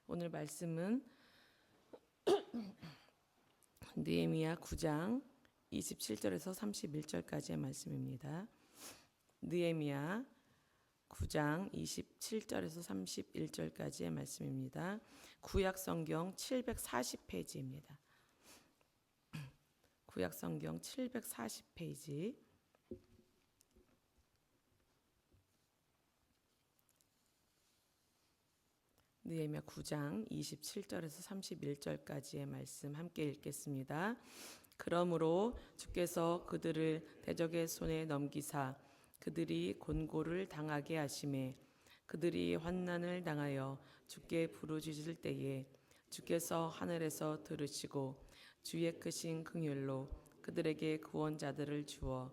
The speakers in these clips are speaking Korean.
오늘 말씀은 느헤미야 9장 27절에서 31절까지의 말씀입니다. 느헤미야 9장 27절에서 31절까지의 말씀입니다. 구약 성경 740페이지입니다. 구약 성경 740페이지. 느헤미야 9장 27절에서 31절까지의 말씀 함께 읽겠습니다. 그러므로 주께서 그들을 대적의 손에 넘기사 그들이 곤고를 당하게 하시매 그들이 환난을 당하여 주께 부르짖을 때에 주께서 하늘에서 들으시고 주의 크신 긍휼로 그들에게 구원자들을 주어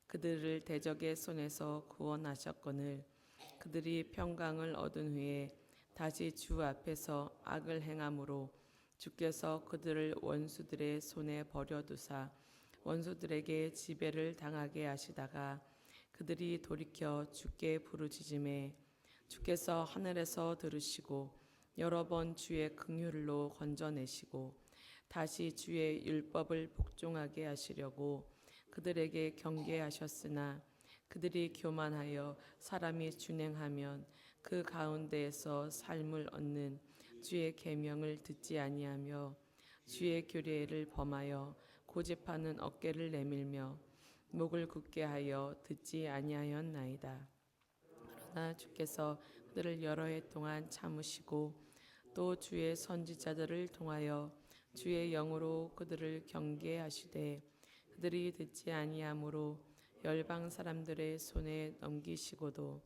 그들을 대적의 손에서 구원하셨거늘 그들이 평강을 얻은 후에 다시 주 앞에서 악을 행함으로 주께서 그들을 원수들의 손에 버려두사 원수들에게 지배를 당하게 하시다가 그들이 돌이켜 주께 부르짖음에 주께서 하늘에서 들으시고 여러 번 주의 긍휼로 건져내시고 다시 주의 율법을 복종하게 하시려고 그들에게 경계하셨으나 그들이 교만하여 사람이 준행하면 그 가운데에서 삶을 얻는 주의 계명을 듣지 아니하며 주의 규례를 범하여 고집하는 어깨를 내밀며 목을 굳게 하여 듣지 아니하였나이다. 그러나 주께서 그들을 여러 해 동안 참으시고 또 주의 선지자들을 통하여 주의 영으로 그들을 경계하시되 그들이 듣지 아니하므로 열방 사람들의 손에 넘기시고도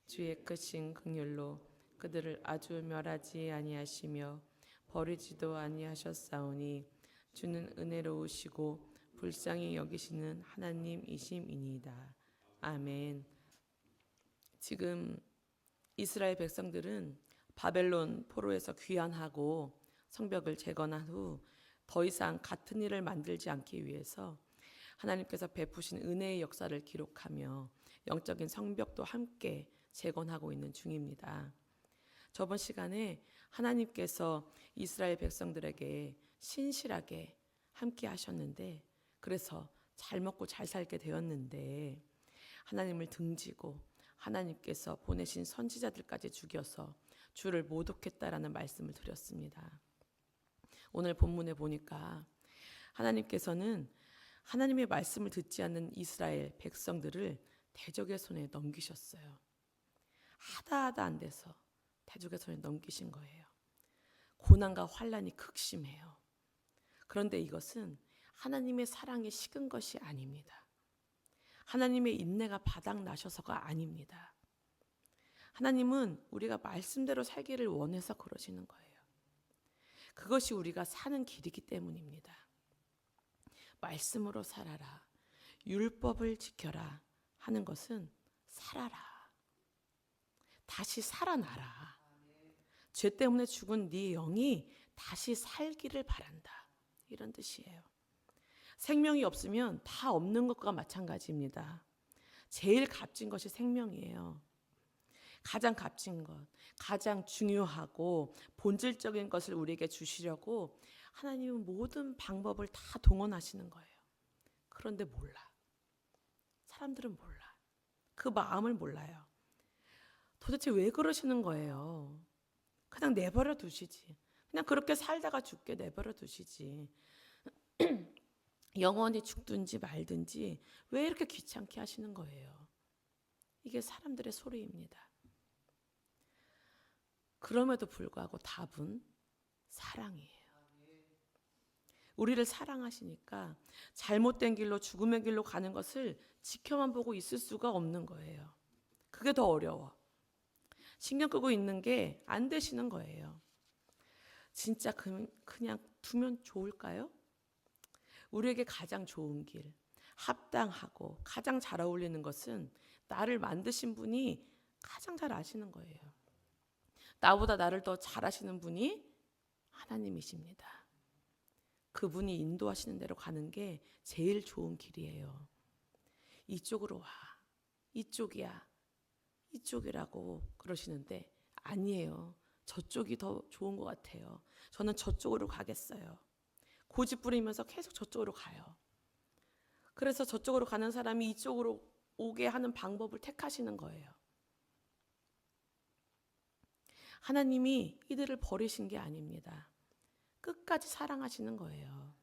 주의 크신 긍휼로 그들을 아주 멸하지 아니하시며 버리지도 아니하셨사오니 주는 은혜로우시고 불쌍히 여기시는 하나님이심이니이다. 아멘. 지금 이스라엘 백성들은 바벨론 포로에서 귀환하고 성벽을 재건한 후 더 이상 같은 일을 만들지 않기 위해서 하나님께서 베푸신 은혜의 역사를 기록하며 영적인 성벽도 함께 재건하고 있는 중입니다. 저번 시간에 하나님께서 이스라엘 백성들에게 신실하게 함께 하셨는데 그래서 잘 먹고 잘 살게 되었는데 하나님을 등지고 하나님께서 보내신 선지자들까지 죽여서 주를 모독했다라는 말씀을 드렸습니다. 오늘 본문에 보니까 하나님께서는 하나님의 말씀을 듣지 않는 이스라엘 백성들을 대적의 손에 넘기셨어요. 하다 안 돼서 대적의 손에 넘기신 거예요. 고난과 환난이 극심해요. 그런데 이것은 하나님의 사랑이 식은 것이 아닙니다. 하나님의 인내가 바닥나셔서가 아닙니다. 하나님은 우리가 말씀대로 살기를 원해서 그러시는 거예요. 그것이 우리가 사는 길이기 때문입니다. 말씀으로 살아라. 율법을 지켜라 하는 것은 살아라. 다시 살아나라. 죄 때문에 죽은 네 영이 다시 살기를 바란다. 이런 뜻이에요. 생명이 없으면 다 없는 것과 마찬가지입니다. 제일 값진 것이 생명이에요. 가장 값진 것, 가장 중요하고 본질적인 것을 우리에게 주시려고 하나님은 모든 방법을 다 동원하시는 거예요. 그런데 몰라. 사람들은 몰라. 그 마음을 몰라요. 도대체 왜 그러시는 거예요? 그냥 내버려 두시지. 그냥 그렇게 살다가 죽게 내버려 두시지. 영원히 죽든지 말든지 왜 이렇게 귀찮게 하시는 거예요? 이게 사람들의 소리입니다. 그럼에도 불구하고 답은 사랑이에요. 우리를 사랑하시니까 잘못된 길로 죽음의 길로 가는 것을 지켜만 보고 있을 수가 없는 거예요. 그게 더 어려워. 신경 끄고 있는 게 안 되시는 거예요. 진짜 그냥 두면 좋을까요? 우리에게 가장 좋은 길, 합당하고 가장 잘 어울리는 것은 나를 만드신 분이 가장 잘 아시는 거예요. 나보다 나를 더 잘 아시는 분이 하나님이십니다. 그분이 인도하시는 대로 가는 게 제일 좋은 길이에요. 이쪽으로 와. 이쪽이야. 이쪽이라고 그러시는데 아니에요. 저쪽이 더 좋은 것 같아요. 저는 저쪽으로 가겠어요. 고집 부리면서 계속 저쪽으로 가요. 그래서 저쪽으로 가는 사람이 이쪽으로 오게 하는 방법을 택하시는 거예요. 하나님이 이들을 버리신 게 아닙니다. 끝까지 사랑하시는 거예요.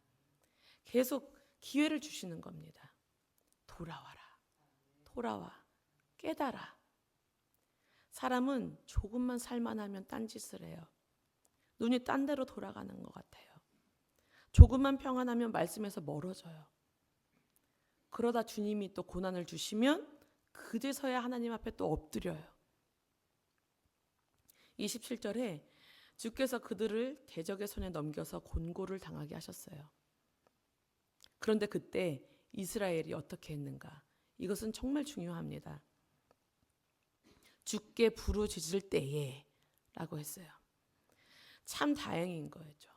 계속 기회를 주시는 겁니다. 돌아와라. 돌아와. 깨달아. 사람은 조금만 살만하면 딴짓을 해요. 눈이 딴 데로 돌아가는 것 같아요. 조금만 평안하면 말씀에서 멀어져요. 그러다 주님이 또 고난을 주시면 그제서야 하나님 앞에 또 엎드려요. 27절에 주께서 그들을 대적의 손에 넘겨서 곤고를 당하게 하셨어요. 그런데 그때 이스라엘이 어떻게 했는가? 이것은 정말 중요합니다. 주께 부르짖을 때에 라고 했어요. 참 다행인 거죠.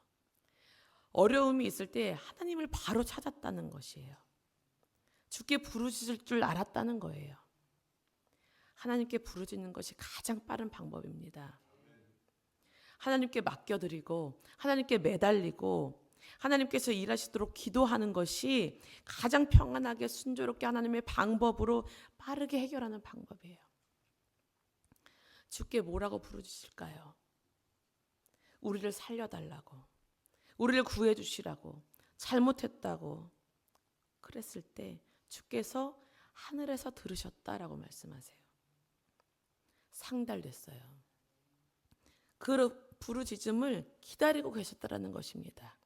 어려움이 있을 때 하나님을 바로 찾았다는 것이에요. 주께 부르짖을 줄 알았다는 거예요. 하나님께 부르짖는 것이 가장 빠른 방법입니다. 하나님께 맡겨드리고 하나님께 매달리고 하나님께서 일하시도록 기도하는 것이 가장 평안하게 순조롭게 하나님의 방법으로 빠르게 해결하는 방법이에요. 주께 뭐라고 부르짖을까요? 우리를 살려달라고, 우리를 구해주시라고, 잘못했다고 그랬을 때 주께서 하늘에서 들으셨다라고 말씀하세요. 상달됐어요. 그 부르짖음을 기다리고 계셨다라는 것입니다.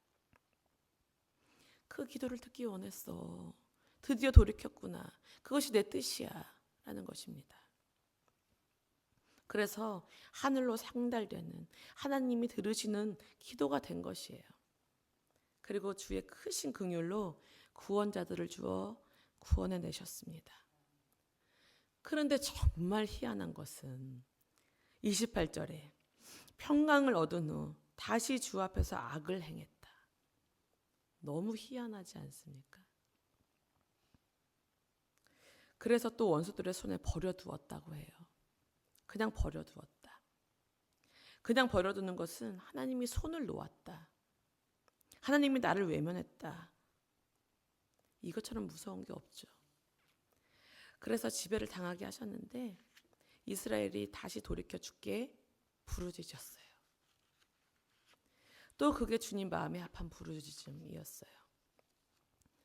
그 기도를 듣기 원했어. 드디어 돌이켰구나. 그것이 내 뜻이야 라는 것입니다. 그래서 하늘로 상달되는 하나님이 들으시는 기도가 된 것이에요. 그리고 주의 크신 긍휼로 구원자들을 주어 구원해 내셨습니다. 그런데 정말 희한한 것은 28절에 평강을 얻은 후 다시 주 앞에서 악을 행했다. 너무 희한하지 않습니까? 그래서 또 원수들의 손에 버려두었다고 해요. 그냥 버려두었다. 그냥 버려두는 것은 하나님이 손을 놓았다. 하나님이 나를 외면했다. 이것처럼 무서운 게 없죠. 그래서 지배를 당하게 하셨는데 이스라엘이 다시 돌이켜 주께 부르짖었어요. 또 그게 주님 마음에 합한 부르짖음이었어요.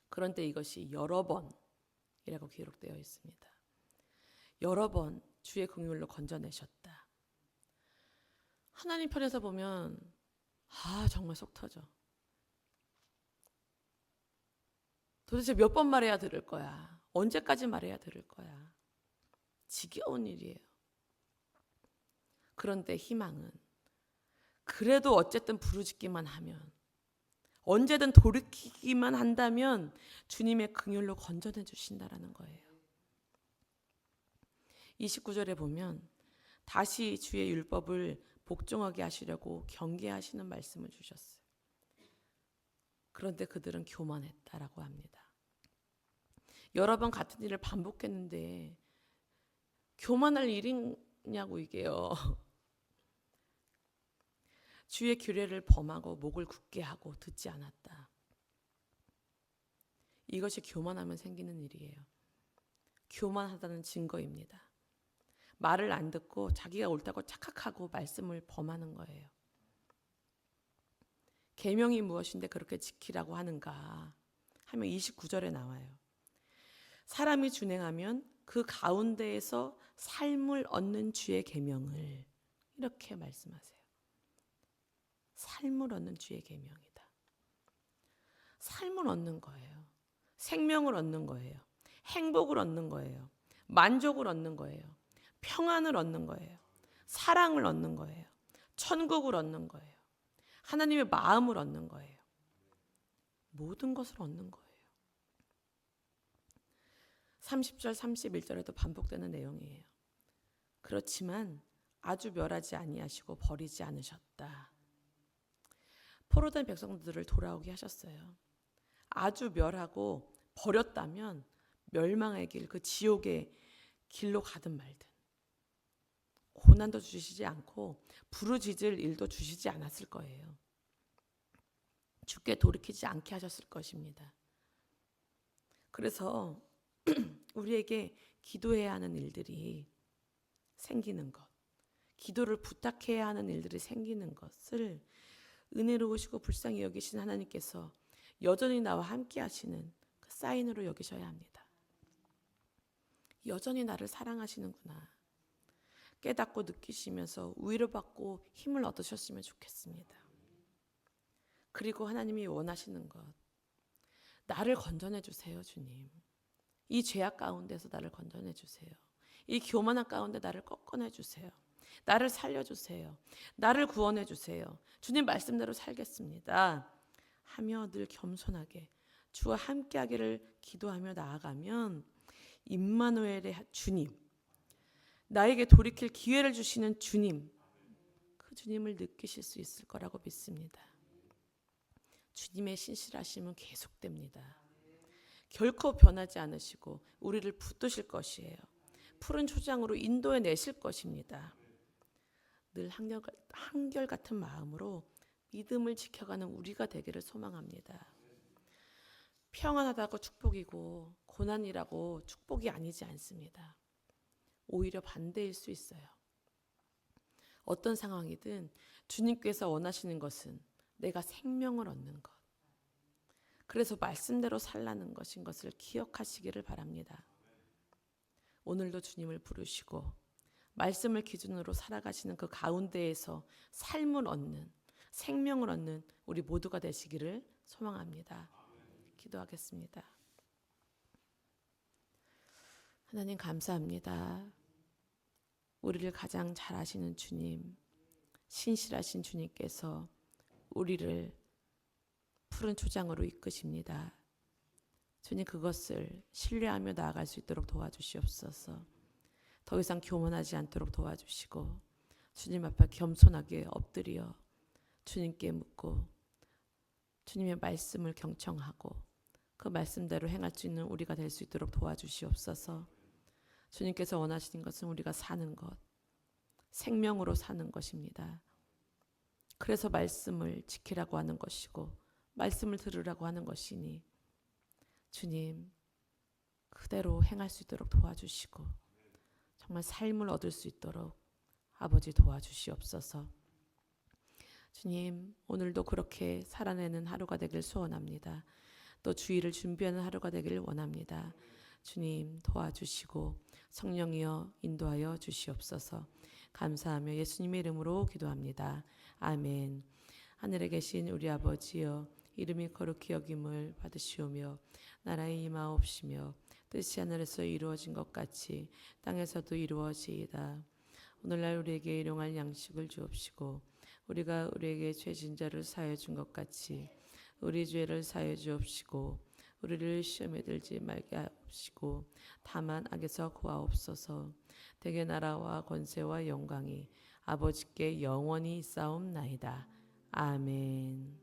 그런데 이것이 여러 번이라고 기록되어 있습니다. 여러 번 주의 긍휼로 건져내셨다. 하나님 편에서 보면 정말 속 터져. 도대체 몇 번 말해야 들을 거야? 언제까지 말해야 들을 거야? 지겨운 일이에요. 그런데 희망은 그래도 어쨌든 부르짖기만 하면, 언제든 돌이키기만 한다면 주님의 긍휼로 건져내 주신다라는 거예요. 29절에 보면 다시 주의 율법을 복종하게 하시려고 경계하시는 말씀을 주셨어요. 그런데 그들은 교만했다라고 합니다. 여러 번 같은 일을 반복했는데 교만할 일이냐고 이게요. 주의 규례를 범하고 목을 굳게 하고 듣지 않았다. 이것이 교만하면 생기는 일이에요. 교만하다는 증거입니다. 말을 안 듣고 자기가 옳다고 착각하고 말씀을 범하는 거예요. 계명이 무엇인데 그렇게 지키라고 하는가 하면 29절에 나와요. 사람이 준행하면 그 가운데에서 삶을 얻는 주의 계명을, 이렇게 말씀하세요. 삶을 얻는 주의 계명이다. 삶을 얻는 거예요. 생명을 얻는 거예요. 행복을 얻는 거예요. 만족을 얻는 거예요. 평안을 얻는 거예요. 사랑을 얻는 거예요. 천국을 얻는 거예요. 하나님의 마음을 얻는 거예요. 모든 것을 얻는 거예요. 30절, 31절에도 반복되는 내용이에요. 그렇지만 아주 멸하지 아니하시고 버리지 않으셨다. 포로된 백성들을 돌아오게 하셨어요. 아주 멸하고 버렸다면 멸망의 길, 그 지옥의 길로 가든 말든 고난도 주시지 않고 부르짖을 일도 주시지 않았을 거예요. 주께 돌이키지 않게 하셨을 것입니다. 그래서 우리에게 기도해야 하는 일들이 생기는 것, 기도를 부탁해야 하는 일들이 생기는 것을 은혜로우시고 불쌍히 여기신 하나님께서 여전히 나와 함께 하시는 그 사인으로 여기셔야 합니다. 여전히 나를 사랑하시는구나 깨닫고 느끼시면서 위로받고 힘을 얻으셨으면 좋겠습니다. 그리고 하나님이 원하시는 것, 나를 건져내 주세요, 주님. 이 죄악 가운데서 나를 건져내 주세요. 이 교만한 가운데 나를 꺾어내 주세요. 나를 살려주세요. 나를 구원해 주세요. 주님 말씀대로 살겠습니다. 하며 늘 겸손하게 주와 함께하기를 기도하며 나아가면 임마누엘의 주님, 나에게 돌이킬 기회를 주시는 주님, 그 주님을 느끼실 수 있을 거라고 믿습니다. 주님의 신실하심은 계속됩니다. 결코 변하지 않으시고 우리를 붙드실 것이에요. 푸른 초장으로 인도해 내실 것입니다. 늘 한결같은 마음으로 믿음을 지켜가는 우리가 되기를 소망합니다. 평안하다고 축복이고 고난이라고 축복이 아니지 않습니다. 오히려 반대일 수 있어요. 어떤 상황이든 주님께서 원하시는 것은 내가 생명을 얻는 것. 그래서 말씀대로 살라는 것인 것을 기억하시기를 바랍니다. 오늘도 주님을 부르시고 말씀을 기준으로 살아가시는 그 가운데에서 삶을 얻는, 생명을 얻는 우리 모두가 되시기를 소망합니다. 기도하겠습니다. 하나님 감사합니다. 우리를 가장 잘 아시는 주님, 신실하신 주님께서 우리를 푸른 초장으로 이끄십니다. 주님 그것을 신뢰하며 나아갈 수 있도록 도와주시옵소서. 더 이상 교만하지 않도록 도와주시고 주님 앞에 겸손하게 엎드려 주님께 묻고 주님의 말씀을 경청하고 그 말씀대로 행할 수 있는 우리가 될 수 있도록 도와주시옵소서. 주님께서 원하시는 것은 우리가 사는 것, 생명으로 사는 것입니다. 그래서 말씀을 지키라고 하는 것이고 말씀을 들으라고 하는 것이니 주님 그대로 행할 수 있도록 도와주시고 정말 삶을 얻을 수 있도록 아버지 도와주시옵소서. 주님 오늘도 그렇게 살아내는 하루가 되길 소원합니다. 또 주일을 준비하는 하루가 되기를 원합니다. 주님 도와주시고 성령이여 인도하여 주시옵소서. 감사하며 예수님의 이름으로 기도합니다. 아멘. 하늘에 계신 우리 아버지여 이름이 거룩히 여김을 받으시오며 나라의 임하옵시며 뜻이 하늘에서 이루어진 것 같이 땅에서도 이루어지이다. 오늘날 우리에게 일용할 양식을 주옵시고 우리가 우리에게 죄진 자를 사하여 준 것 같이 우리 죄를 사하여 주옵시고 우리를 시험에 들지 말게 하옵시고 다만 악에서 구하옵소서. 대개 나라와 권세와 영광이 아버지께 영원히 있사옵나이다. 아멘.